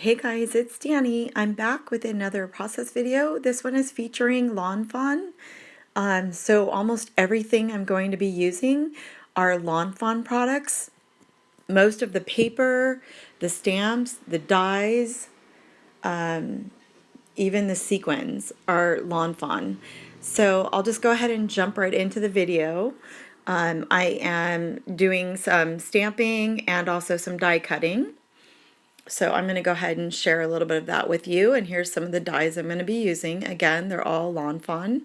Hey guys, it's Danny. I'm back with another process video. This one is featuring Lawn Fawn. So almost everything I'm going to be using are Lawn Fawn products. Most of the paper, the stamps, the dyes, even the sequins are Lawn Fawn. So I'll just go ahead and jump right into the video. I am doing some stamping and also some die cutting. So I'm going to go ahead and share a little bit of that with you. And here's some of the dyes I'm going to be using. Again, they're all Lawn Fawn.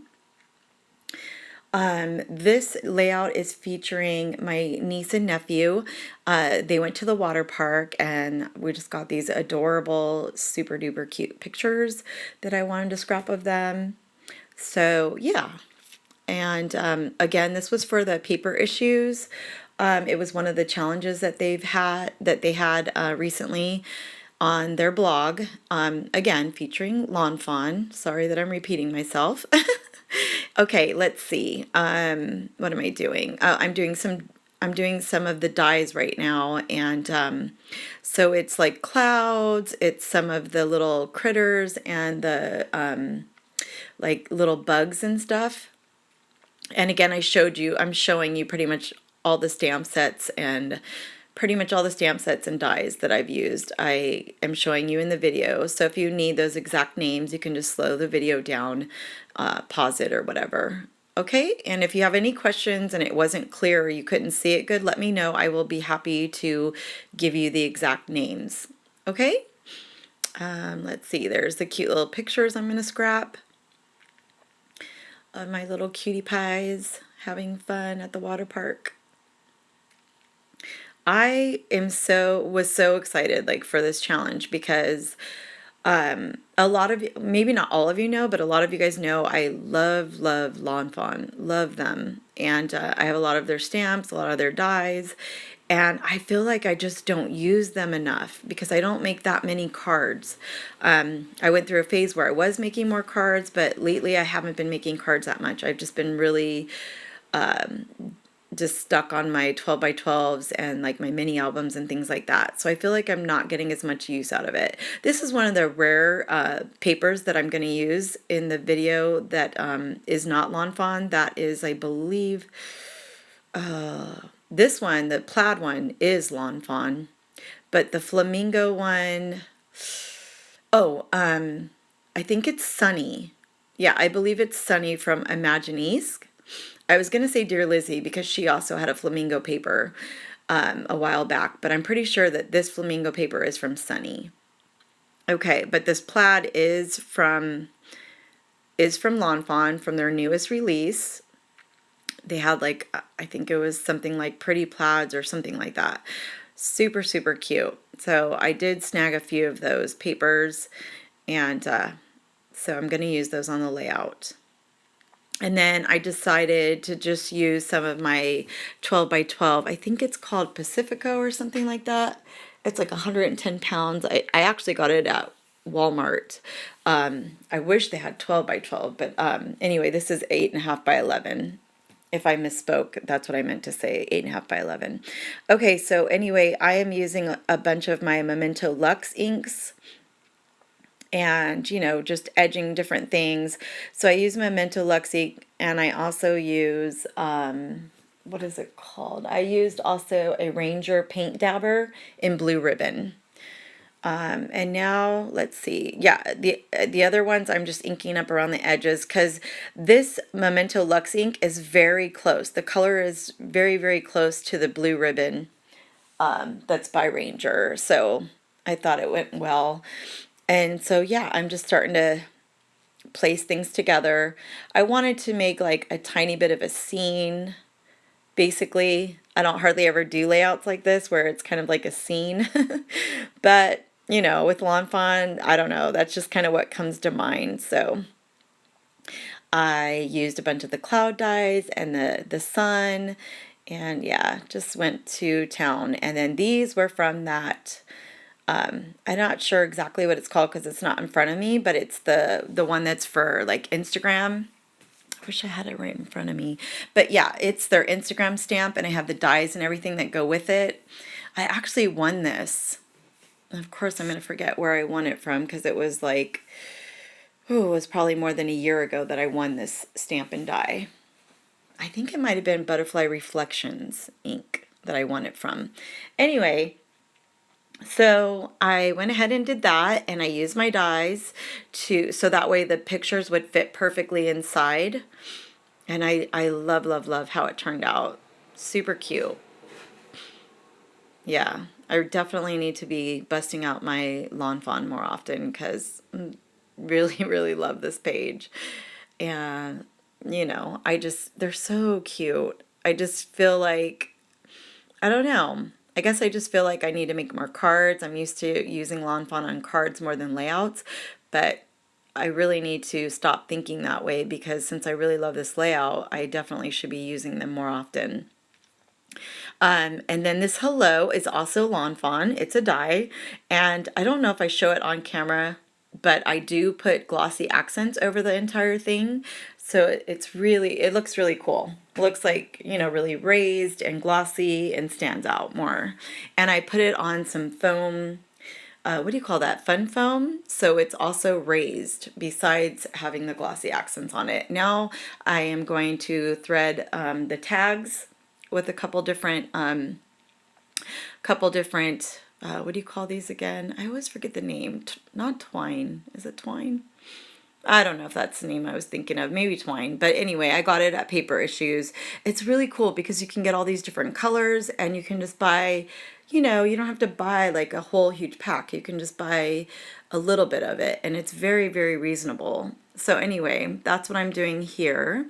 This layout is featuring my niece and nephew. They went to the water park and we just got these adorable, super duper cute pictures that I wanted to scrap of them. So yeah. And again, this was for the paper issues. It was one of the challenges that they had recently on their blog. Again, featuring Lawn Fawn. Sorry that I'm repeating myself. Okay, let's see. What am I doing? I'm doing some of the dyes right now, and so it's like clouds. It's some of the little critters and the like little bugs and stuff. And again, I'm showing you pretty much all the stamp sets and dyes that I've used. I am showing you in the video. So if you need those exact names, you can just slow the video down, pause it or whatever. Okay, and if you have any questions and it wasn't clear or you couldn't see it good, let me know. I will be happy to give you the exact names. Okay, let's see. There's the cute little pictures I'm going to scrap of my little cutie pies having fun at the water park. I was so excited like for this challenge because a lot of, maybe not all of you know, but a lot of you guys know I love Lawn Fawn, love them. And I have a lot of their stamps, a lot of their dies, and I feel like I just don't use them enough because I don't make that many cards. I went through a phase where I was making more cards, but lately I haven't been making cards that much. I've just been really just stuck on my 12 by 12s and like my mini albums and things like that. So I feel like I'm not getting as much use out of it. This is one of the rare papers that I'm going to use in the video that is not Lawn Fawn. That is, I believe, this one, the plaid one, is Lawn Fawn. But the flamingo one, I think it's Sunny. Yeah, I believe it's Sunny from Imaginisce. I was going to say Dear Lizzie because she also had a flamingo paper a while back, but I'm pretty sure that this flamingo paper is from Sunny. Okay, but this plaid is from Lawn Fawn from their newest release. They had like, I think it was something like Pretty Plaids or something like that. Super, super cute. So I did snag a few of those papers, and so I'm going to use those on the layout. And then I decided to just use some of my 12 by 12. I think it's called Pacifico or something like that. It's like 110 pounds. I actually got it at Walmart. I wish they had 12 by 12, but anyway, this is 8.5 by 11. If I misspoke, that's what I meant to say, 8.5 by 11. Okay, so anyway, I am using a bunch of my Memento Luxe inks and, you know, just edging different things. So I use Memento Luxe ink, and I also use, what is it called? I used also a Ranger paint dabber in Blue Ribbon. And now let's see. Yeah, the other ones I'm just inking up around the edges because this Memento Luxe ink is very close. The color is very, very close to the Blue Ribbon that's by Ranger. So I thought it went well. And so yeah, I'm just starting to place things together. I wanted to make like a tiny bit of a scene. Basically, I don't hardly ever do layouts like this where it's kind of like a scene. But you know, with Lawn Fawn, I don't know, that's just kind of what comes to mind. So I used a bunch of the cloud dyes and the sun, and yeah, just went to town. And then these were from that, I'm not sure exactly what it's called because it's not in front of me, but it's the one that's for like Instagram. I wish I had it right in front of me. But yeah, it's their Instagram stamp, and I have the dyes and everything that go with it. I actually won this. Of course, I'm going to forget where I won it from because it was like, oh, it was probably more than a year ago that I won this stamp and die. I think it might have been Butterfly Reflections ink that I won it from. Anyway, so I went ahead and did that, and I used my dies so that way the pictures would fit perfectly inside. And I love, love, love how it turned out. Super cute. Yeah, I definitely need to be busting out my Lawn Fawn more often because I really, really love this page. And, they're so cute. I just feel like, I don't know. I guess I just feel like I need to make more cards. I'm used to using Lawn Fawn on cards more than layouts, but I really need to stop thinking that way because since I really love this layout, I definitely should be using them more often. And then this hello is also Lawn Fawn. It's a die, and I don't know if I show it on camera, but I do put glossy accents over the entire thing. So it looks really cool. It looks like, really raised and glossy and stands out more. And I put it on some foam, what do you call that? Fun foam. So it's also raised besides having the glossy accents on it. Now I am going to thread the tags with a couple different, what do you call these again? I always forget the name. Not twine. Is it twine? I don't know if that's the name I was thinking of, maybe twine. But anyway, I got it at Paper Issues. It's really cool because you can get all these different colors and you can just buy, you don't have to buy like a whole huge pack. You can just buy a little bit of it and it's very, very reasonable. So anyway, that's what I'm doing here.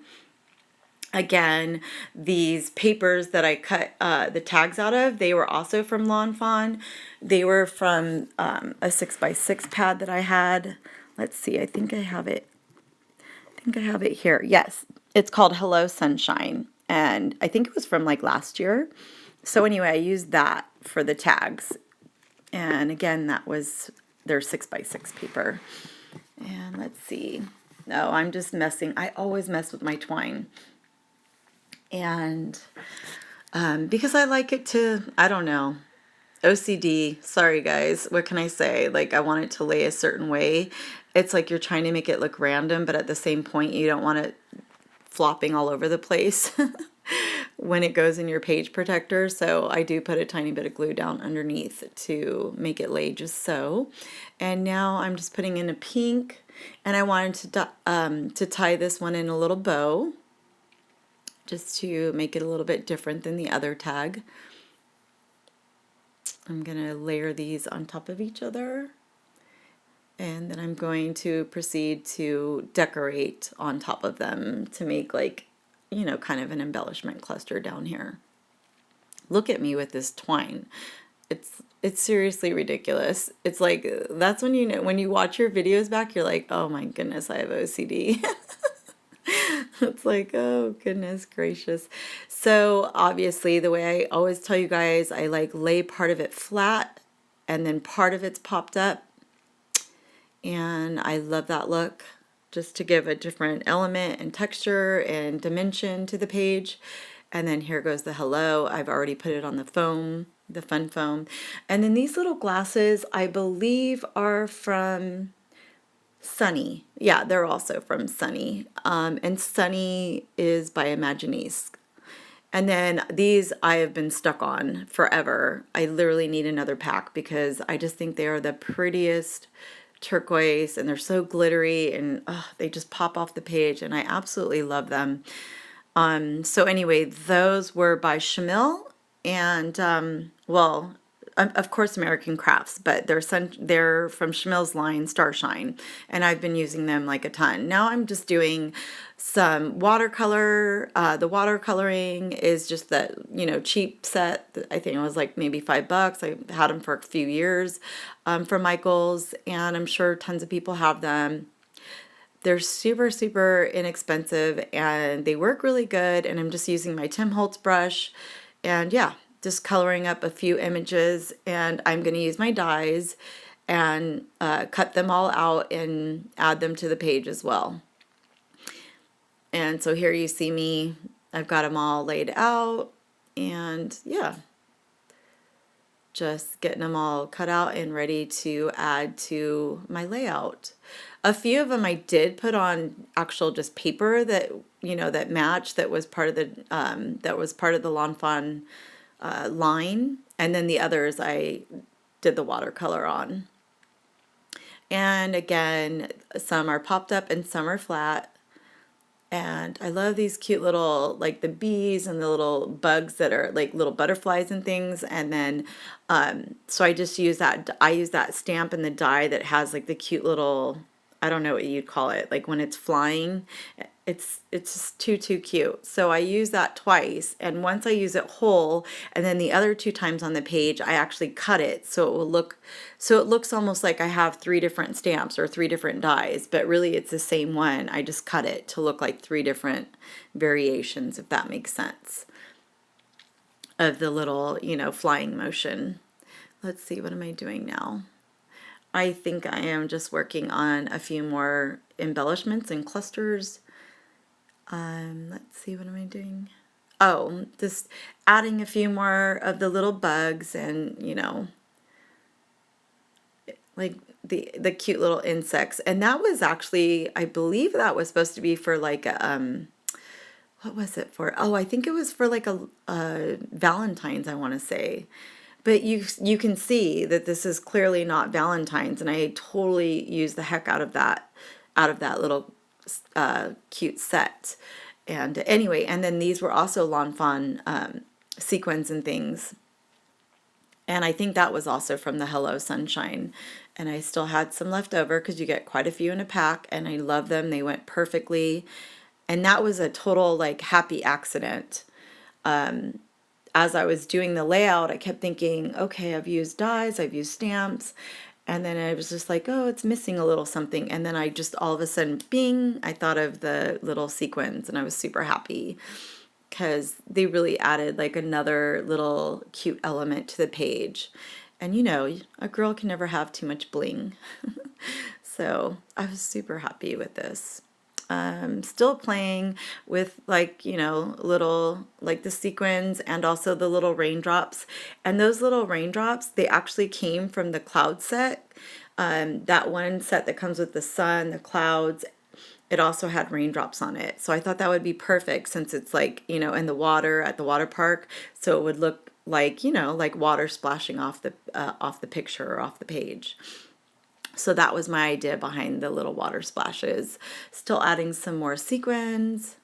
Again, these papers that I cut the tags out of, they were also from Lawn Fawn. They were from a 6x6 pad that I had. Let's see, I think I have it. I think I have it here. Yes, it's called Hello Sunshine. And I think it was from like last year. So anyway, I used that for the tags. And again, that was their 6x6 paper. And let's see. No, I'm just messing. I always mess with my twine. And because I like it to, I don't know, OCD, sorry guys, what can I say? Like I want it to lay a certain way. It's like you're trying to make it look random, but at the same point you don't want it flopping all over the place when it goes in your page protector. So I do put a tiny bit of glue down underneath to make it lay just so. And now I'm just putting in a pink, and I wanted to tie this one in a little bow, just to make it a little bit different than the other tag. I'm going to layer these on top of each other, and then I'm going to proceed to decorate on top of them to make like, kind of an embellishment cluster down here. Look at me with this twine. It's seriously ridiculous. It's like, that's when when you watch your videos back, you're like, oh my goodness, I have OCD. It's like, oh goodness gracious. So obviously the way I always tell you guys, I like lay part of it flat and then part of it's popped up. And I love that look, just to give a different element and texture and dimension to the page. And then here goes the hello. I've already put it on the foam, the fun foam. And then these little glasses, I believe are from Sunny. Yeah, they're also from Sunny. And Sunny is by Imaginisce. And then these I have been stuck on forever. I literally need another pack because I just think they are the prettiest turquoise and they're so glittery and they just pop off the page and I absolutely love them. So anyway, those were by Shamil and of course American Crafts, but they're from Shamil's line Starshine, and I've been using them like a ton. Now I'm just doing some watercolor. The watercoloring is just that, cheap set. I think it was like maybe $5. I had them for a few years from Michael's, and I'm sure tons of people have them. They're super, super inexpensive, and they work really good, and I'm just using my Tim Holtz brush, and yeah, just coloring up a few images, and I'm going to use my dies and cut them all out and add them to the page as well. And so here you see me, I've got them all laid out, and yeah, just getting them all cut out and ready to add to my layout. A few of them I did put on actual just paper that, that matched, that was part of the Lawn Fawn line, and then the others I did the watercolor on. And again, some are popped up and some are flat. And I love these cute little, like the bees and the little bugs that are like little butterflies and things. And then, so I just use I use that stamp and the die that has like the cute little, I don't know what you'd call it, like when it's flying. It's just too cute. So I use that twice, and once I use it whole, and then the other 2 times on the page I actually cut it so it looks almost like I have 3 different stamps or 3 different dies, but really it's the same one. I just cut it to look like 3 different variations, if that makes sense, of the little, flying motion. Let's see, what am I doing now? I think I am just working on a few more embellishments and clusters. Let's see, what am I doing? Oh, just adding a few more of the little bugs and, like the cute little insects. And that was actually, I believe that was supposed to be for like a, what was it for? Oh, I think it was for like a Valentine's, I want to say. But you can see that this is clearly not Valentine's, and I totally used the heck out of that little cute set. And anyway, and then these were also Lawn Fawn sequins and things. And I think that was also from the Hello Sunshine. And I still had some left over because you get quite a few in a pack, and I love them. They went perfectly. And that was a total like happy accident. As I was doing the layout, I kept thinking, okay, I've used dies, I've used stamps, and then I was just like, oh, it's missing a little something. And then I just all of a sudden, bing, I thought of the little sequins, and I was super happy because they really added like another little cute element to the page. And a girl can never have too much bling. So I was super happy with this. Still playing with like, little, like the sequins and also the little raindrops. And those little raindrops, they actually came from the cloud set. That one set that comes with the sun, the clouds, it also had raindrops on it. So I thought that would be perfect since it's like, in the water at the water park. So it would look like, like water splashing off the picture or off the page. So that was my idea behind the little water splashes. Still adding some more sequins.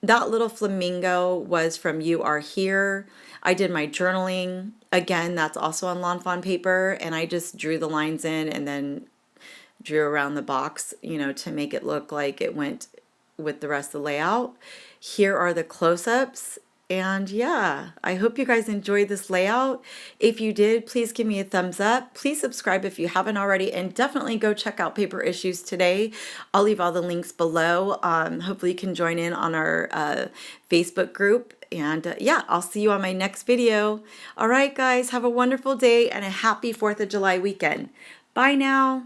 That little flamingo was from You Are Here. I did my journaling. Again, that's also on Lawn Fawn paper, and I just drew the lines in and then drew around the box, to make it look like it went with the rest of the layout. Here are the close-ups. And yeah, I hope you guys enjoyed this layout. If you did, please give me a thumbs up. Please subscribe if you haven't already, and definitely go check out Paper Issues today. I'll leave all the links below. Hopefully you can join in on our Facebook group. And yeah, I'll see you on my next video. All right, guys, have a wonderful day and a happy 4th of July weekend. Bye now.